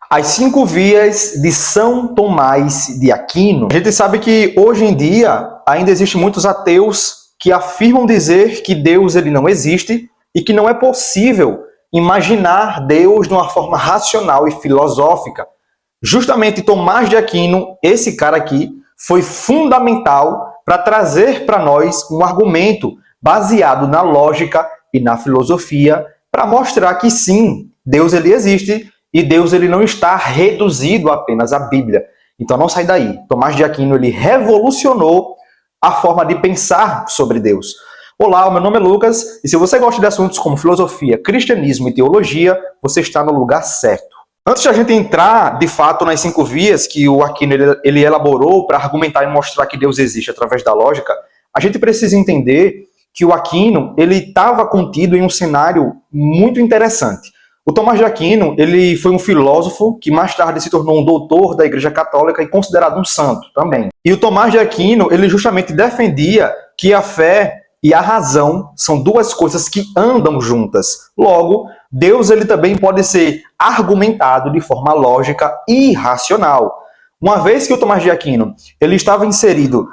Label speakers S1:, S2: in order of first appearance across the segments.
S1: As 5 vias de São Tomás de Aquino. A gente sabe que hoje em dia ainda existem muitos ateus que afirmam dizer que Deus ele não existe e que não é possível imaginar Deus de uma forma racional e filosófica. Justamente Tomás de Aquino, esse cara aqui, foi fundamental para trazer para nós um argumento baseado na lógica e na filosofia para mostrar que sim, Deus ele existe e Deus ele não está reduzido apenas à Bíblia. Então não sai daí. Tomás de Aquino ele revolucionou a forma de pensar sobre Deus. Olá, meu nome é Lucas e se você gosta de assuntos como filosofia, cristianismo e teologia, você está no lugar certo. Antes de a gente entrar, de fato, nas 5 vias que o Aquino ele elaborou para argumentar e mostrar que Deus existe através da lógica, a gente precisa entender que o Aquino ele estava contido em um cenário muito interessante. O Tomás de Aquino ele foi um filósofo que mais tarde se tornou um doutor da Igreja Católica e considerado um santo também. E o Tomás de Aquino ele justamente defendia que a fé e a razão são duas coisas que andam juntas. Logo, Deus ele também pode ser argumentado de forma lógica e racional. Uma vez que o Tomás de Aquino ele estava inserido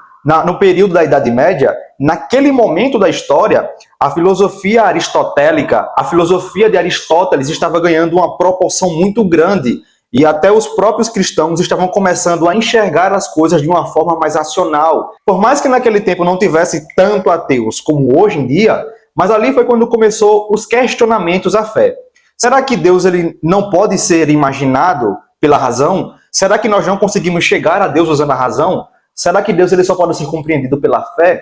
S1: no período da Idade Média, naquele momento da história, a filosofia aristotélica, a filosofia de Aristóteles estava ganhando uma proporção muito grande e até os próprios cristãos estavam começando a enxergar as coisas de uma forma mais racional. Por mais que naquele tempo não tivesse tanto ateus como hoje em dia, mas ali foi quando começou os questionamentos à fé. Será que Deus ele não pode ser imaginado pela razão? Será que nós não conseguimos chegar a Deus usando a razão? Será que Deus ele só pode ser compreendido pela fé?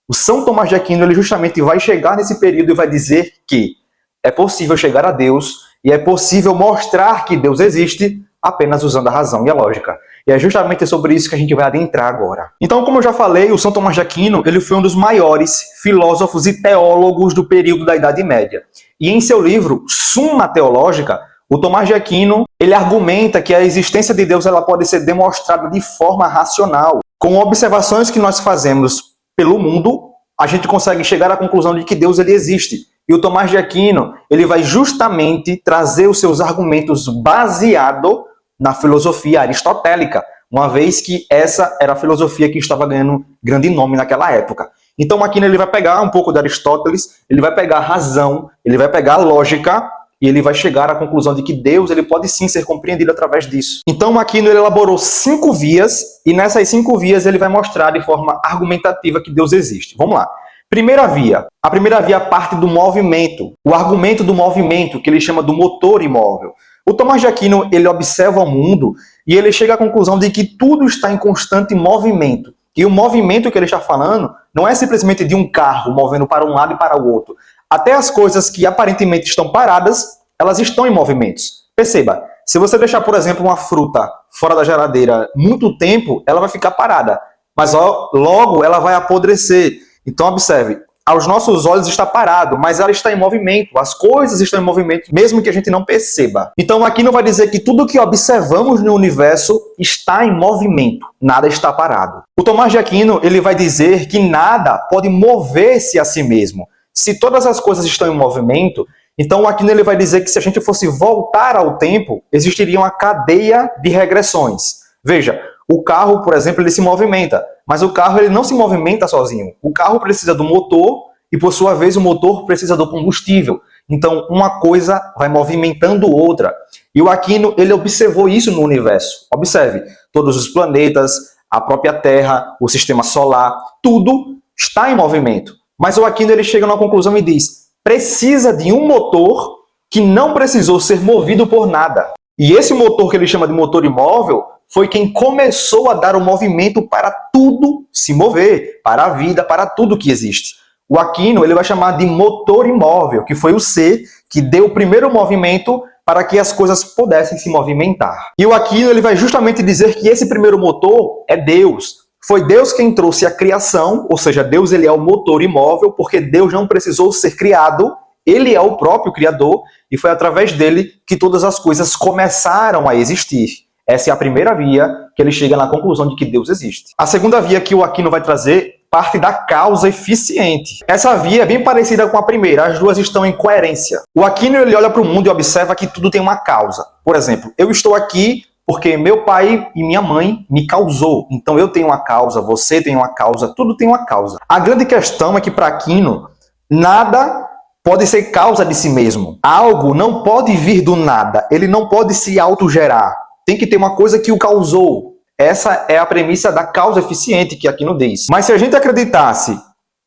S1: O São Tomás de Aquino ele justamente vai chegar nesse período e vai dizer que é possível chegar a Deus e é possível mostrar que Deus existe apenas usando a razão e a lógica. E é justamente sobre isso que a gente vai adentrar agora. Então, como eu já falei, o São Tomás de Aquino ele foi um dos maiores filósofos e teólogos do período da Idade Média. E em seu livro Summa Teológica, o Tomás de Aquino ele argumenta que a existência de Deus ela pode ser demonstrada de forma racional. Com observações que nós fazemos pelo mundo, a gente consegue chegar à conclusão de que Deus ele existe. E o Tomás de Aquino ele vai justamente trazer os seus argumentos baseado na filosofia aristotélica, uma vez que essa era a filosofia que estava ganhando grande nome naquela época. Então Aquino ele vai pegar um pouco de Aristóteles, ele vai pegar a razão, ele vai pegar a lógica e ele vai chegar à conclusão de que Deus ele pode sim ser compreendido através disso. Então Aquino ele elaborou 5 vias e nessas 5 vias ele vai mostrar de forma argumentativa que Deus existe. Vamos lá. Primeira via. A primeira via parte do movimento. O argumento do movimento, que ele chama do motor imóvel. O Tomás de Aquino ele observa o mundo e ele chega à conclusão de que tudo está em constante movimento. E o movimento que ele está falando não é simplesmente de um carro movendo para um lado e para o outro. Até as coisas que aparentemente estão paradas, elas estão em movimentos. Perceba, se você deixar, por exemplo, uma fruta fora da geladeira muito tempo, ela vai ficar parada. Mas logo ela vai apodrecer. Então observe, aos nossos olhos está parado, mas ela está em movimento. As coisas estão em movimento, mesmo que a gente não perceba. Então aqui não vai dizer que tudo que observamos no universo está em movimento. Nada está parado. O Tomás de Aquino ele vai dizer que nada pode mover-se a si mesmo. Se todas as coisas estão em movimento, então Aquino ele vai dizer que se a gente fosse voltar ao tempo, existiria uma cadeia de regressões. Veja, o carro, por exemplo, ele se movimenta, mas o carro ele não se movimenta sozinho. O carro precisa do motor e, por sua vez, o motor precisa do combustível. Então, uma coisa vai movimentando outra. E o Aquino ele observou isso no universo. Observe, todos os planetas, a própria Terra, o sistema solar, tudo está em movimento. Mas o Aquino ele chega numa conclusão e diz: precisa de um motor que não precisou ser movido por nada. E esse motor que ele chama de motor imóvel foi quem começou a dar o movimento para tudo se mover, para a vida, para tudo que existe. O Aquino ele vai chamar de motor imóvel, que foi o ser que deu o primeiro movimento para que as coisas pudessem se movimentar. E o Aquino ele vai justamente dizer que esse primeiro motor é Deus. Foi Deus quem trouxe a criação, ou seja, Deus ele é o motor imóvel, porque Deus não precisou ser criado, ele é o próprio Criador, e foi através dele que todas as coisas começaram a existir. Essa é a primeira via que ele chega na conclusão de que Deus existe. A segunda via que o Aquino vai trazer parte da causa eficiente. Essa via é bem parecida com a primeira, as duas estão em coerência. O Aquino ele olha para o mundo e observa que tudo tem uma causa. Por exemplo, eu estou aqui porque meu pai e minha mãe me causou. Então eu tenho uma causa, você tem uma causa, tudo tem uma causa. A grande questão é que para Aquino, nada pode ser causa de si mesmo. Algo não pode vir do nada, ele não pode se autogerar. Tem que ter uma coisa que o causou. Essa é a premissa da causa eficiente que Aquino diz. Mas se a gente acreditasse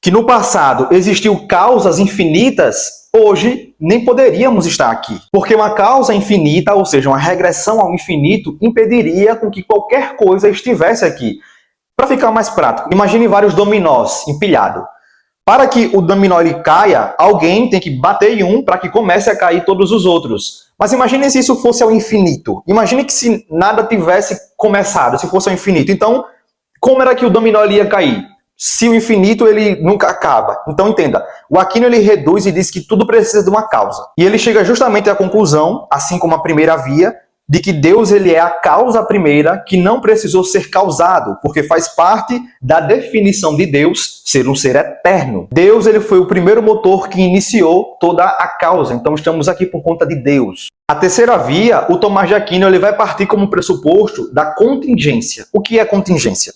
S1: que no passado existiu causas infinitas, hoje nem poderíamos estar aqui. Porque uma causa infinita, ou seja, uma regressão ao infinito, impediria com que qualquer coisa estivesse aqui. Para ficar mais prático, imagine vários dominós empilhados. Para que o dominó ele caia, alguém tem que bater em um para que comece a cair todos os outros. Mas imagine se isso fosse ao infinito. Imagine que se nada tivesse começado, se fosse ao infinito. Então, como era que o dominó ele ia cair? Se o infinito ele nunca acaba. Então entenda, o Aquino ele reduz e diz que tudo precisa de uma causa. E ele chega justamente à conclusão, assim como a primeira via, de que Deus ele é a causa primeira que não precisou ser causado, porque faz parte da definição de Deus ser um ser eterno. Deus ele foi o primeiro motor que iniciou toda a causa, então estamos aqui por conta de Deus. A terceira via, o Tomás de Aquino ele vai partir como pressuposto da contingência. O que é contingência?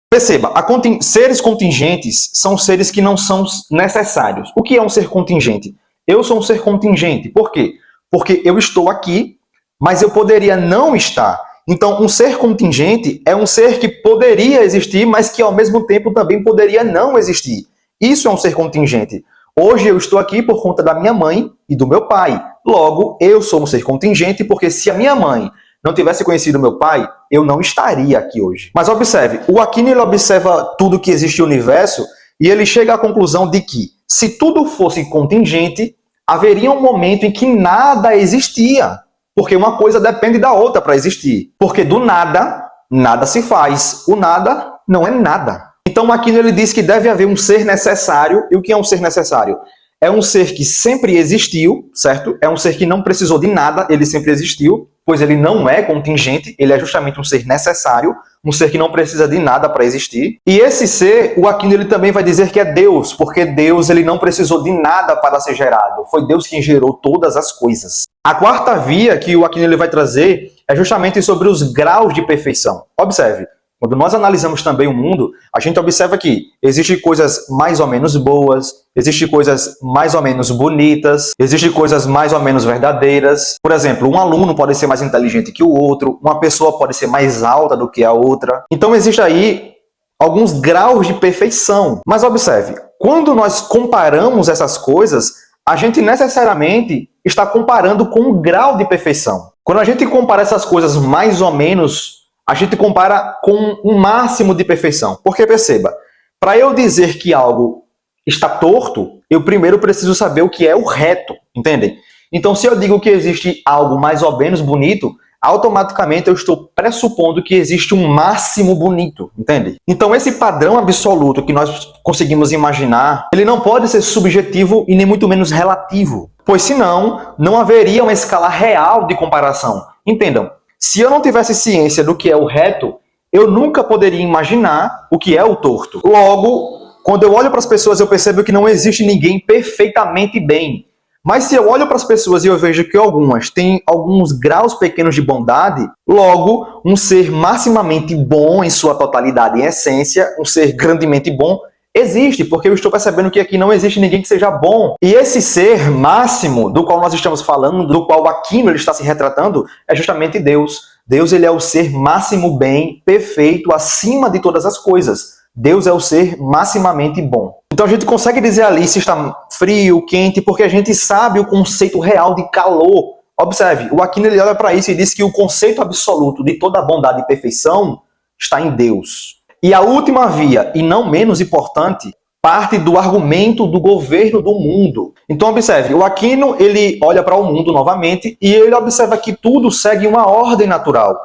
S1: Perceba, seres contingentes são seres que não são necessários. O que é um ser contingente? Eu sou um ser contingente. Por quê? Porque eu estou aqui, mas eu poderia não estar. Então, um ser contingente é um ser que poderia existir, mas que ao mesmo tempo também poderia não existir. Isso é um ser contingente. Hoje eu estou aqui por conta da minha mãe e do meu pai. Logo, eu sou um ser contingente, porque se a minha mãe não tivesse conhecido meu pai, eu não estaria aqui hoje. Mas observe, o Aquino ele observa tudo que existe no universo e ele chega à conclusão de que, se tudo fosse contingente, haveria um momento em que nada existia. Porque uma coisa depende da outra para existir. Porque do nada, nada se faz. O nada não é nada. Então o Aquino ele diz que deve haver um ser necessário. E o que é um ser necessário? É um ser que sempre existiu, certo? É um ser que não precisou de nada, ele sempre existiu, pois ele não é contingente, ele é justamente um ser necessário, um ser que não precisa de nada para existir. E esse ser, o Aquino ele também vai dizer que é Deus, porque Deus ele não precisou de nada para ser gerado, foi Deus quem gerou todas as coisas. A quarta via que o Aquino ele vai trazer é justamente sobre os graus de perfeição. Observe, quando nós analisamos também o mundo, a gente observa que existem coisas mais ou menos boas, existem coisas mais ou menos bonitas, existem coisas mais ou menos verdadeiras. Por exemplo, um aluno pode ser mais inteligente que o outro, uma pessoa pode ser mais alta do que a outra. Então existe aí alguns graus de perfeição. Mas observe, quando nós comparamos essas coisas, a gente necessariamente está comparando com um grau de perfeição. Quando a gente compara essas coisas mais ou menos, a gente compara com um máximo de perfeição. Porque perceba, para eu dizer que algo está torto, eu primeiro preciso saber o que é o reto, entendem? Então, se eu digo que existe algo mais ou menos bonito, automaticamente eu estou pressupondo que existe um máximo bonito, entende? Então, esse padrão absoluto que nós conseguimos imaginar, ele não pode ser subjetivo e nem muito menos relativo, pois senão não haveria uma escala real de comparação. Entendam? Se eu não tivesse ciência do que é o reto, eu nunca poderia imaginar o que é o torto. Logo, quando eu olho para as pessoas, eu percebo que não existe ninguém perfeitamente bem. Mas se eu olho para as pessoas e eu vejo que algumas têm alguns graus pequenos de bondade, logo, um ser maximamente bom em sua totalidade, em essência, um ser grandemente bom, existe, porque eu estou percebendo que aqui não existe ninguém que seja bom. E esse ser máximo do qual nós estamos falando, do qual Aquino ele está se retratando, é justamente Deus. Deus ele é o ser máximo bem, perfeito, acima de todas as coisas. Deus é o ser maximamente bom. Então a gente consegue dizer ali se está frio, quente, porque a gente sabe o conceito real de calor. Observe, o Aquino ele olha para isso e diz que o conceito absoluto de toda bondade e perfeição está em Deus. E a última via, e não menos importante, parte do argumento do governo do mundo. Então observe, o Aquino ele olha para o mundo novamente e ele observa que tudo segue uma ordem natural.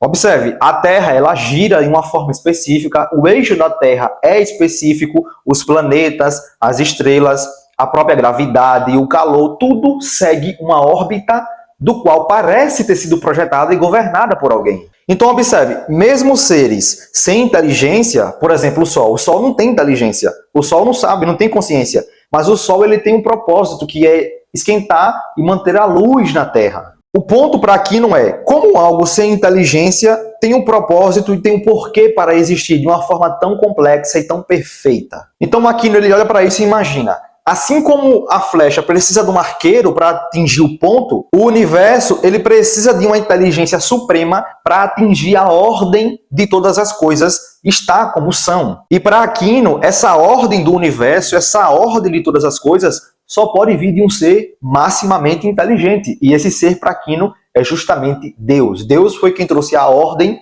S1: Observe, a Terra ela gira em uma forma específica, o eixo da Terra é específico, os planetas, as estrelas, a própria gravidade, o calor, tudo segue uma órbita do qual parece ter sido projetada e governada por alguém. Então observe, mesmo seres sem inteligência, por exemplo, o Sol não tem inteligência, o Sol não sabe, não tem consciência, mas o Sol ele tem um propósito que é esquentar e manter a luz na Terra. O ponto para aqui não é como algo sem inteligência tem um propósito e tem um porquê para existir de uma forma tão complexa e tão perfeita. Então Aquino ele olha para isso e imagina, assim como a flecha precisa de um arqueiro para atingir o ponto, o universo ele precisa de uma inteligência suprema para atingir a ordem de todas as coisas estar como são. E para Aquino, essa ordem do universo, essa ordem de todas as coisas, só pode vir de um ser maximamente inteligente. E esse ser para Aquino é justamente Deus. Deus foi quem trouxe a ordem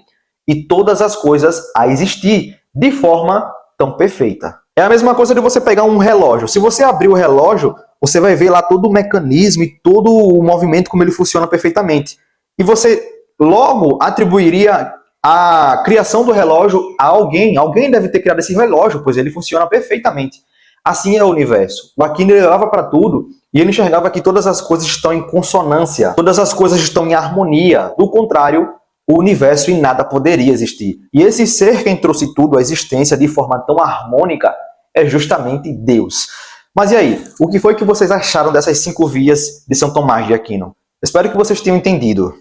S1: e todas as coisas a existir de forma tão perfeita. É a mesma coisa de você pegar um relógio. Se você abrir o relógio, você vai ver lá todo o mecanismo e todo o movimento, como ele funciona perfeitamente. E você logo atribuiria a criação do relógio a alguém. Alguém deve ter criado esse relógio, pois ele funciona perfeitamente. Assim é o universo. O Aquino olhava para tudo e ele enxergava que todas as coisas estão em consonância, todas as coisas estão em harmonia. Do contrário, o universo e nada poderia existir. E esse ser quem trouxe tudo à existência de forma tão harmônica é justamente Deus. Mas e aí? O que foi que vocês acharam dessas 5 vias de São Tomás de Aquino? Espero que vocês tenham entendido.